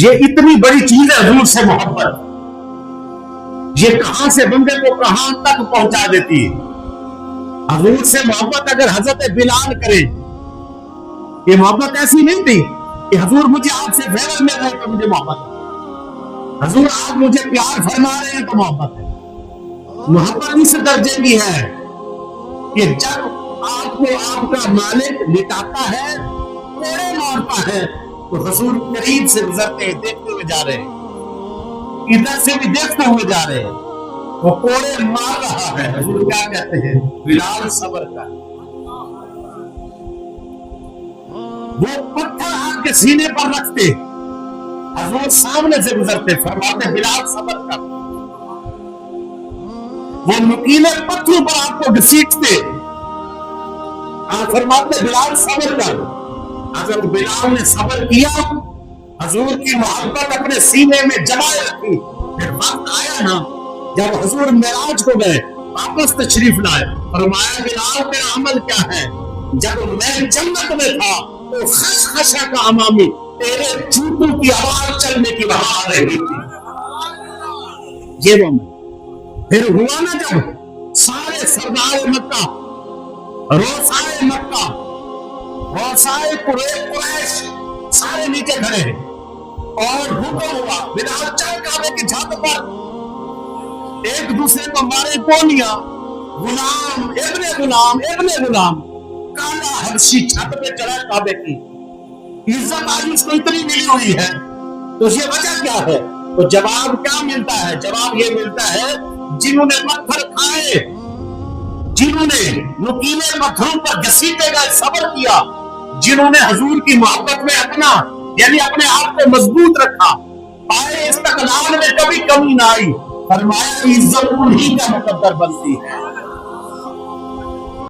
یہ اتنی بڑی چیز ہے حضور سے محبت، یہ کہاں سے بندے کو کہاں تک پہنچا دیتی ہے۔ حضور سے محبت اگر حضرت بلال کرے، یہ محبت ایسی نہیں تھی کہ حضور مجھے آپ سے فیور مل رہے تو مجھے محبت ہے، حضور آپ مجھے پیار فرما رہے ہیں تو محبت ہے۔ محبت اس درجے کی ہے کہ جب آپ کو آپ کا مالک لٹاتا ہے، کوڑے مارتا ہے، تو حضور قریب سے گزرتے ہیں، دیکھتے ہوئے جا رہے ہیں، ادھر سے بھی دیکھتے ہوئے جا رہے ہیں، وہ کوڑے مار رہا ہے، حضور کیا کہتے ہیں؟ بلال صبر کر۔ وہ پتھر آپ کے سینے پر رکھتے، حضور سامنے سے گزرتے، فرماتے بلال صبر کر۔ وہ نکیلے پتھروں پر آپ کو گھسیٹتے، آپ فرماتے بلال صبر کر۔ حضرت بلال نے صبر کیا، حضور کی محبت اپنے سینے میں جمائے رکھی۔ پھر وقت آیا نا جب حضور معراج کو گئے، واپس تشریف لائے، فرمایا بلال تیرا عمل کیا ہے؟ جب میں جنت میں تھا تو خشخشہ کا امامی تیرے جوتوں کی آواز چلنے کی وہاں آ رہی تھی۔ یہ وہ پھر ہوا نا جب سارے سردار مکہ، روسائے مکہ، روسائے قریش سارے نیچے کھڑے ہیں اور حکم ہوا بلال چل کعبے کی چھت پر، ایک دوسرے کو مارے گولیاں، غلام ابن غلام کالا حبشی چھت پہ چڑھا کعبے کی۔ عزت آج اس کو اتنی ملی ہوئی ہے تو یہ وجہ کیا ہے؟ تو جواب کیا ملتا ہے؟ جواب یہ ملتا ہے جنہوں نے پتھر کھائے، جنہوں نے نکیلے پتھروں پر گھسیٹے گئے صبر کیا، جنہوں نے حضور کی محبت میں اپنا یعنی اپنے آپ کو مضبوط رکھا، پائے استقلال میں کبھی کمی نہ آئی، فرمایا عزت انہی کا مقدر بنتی ہے۔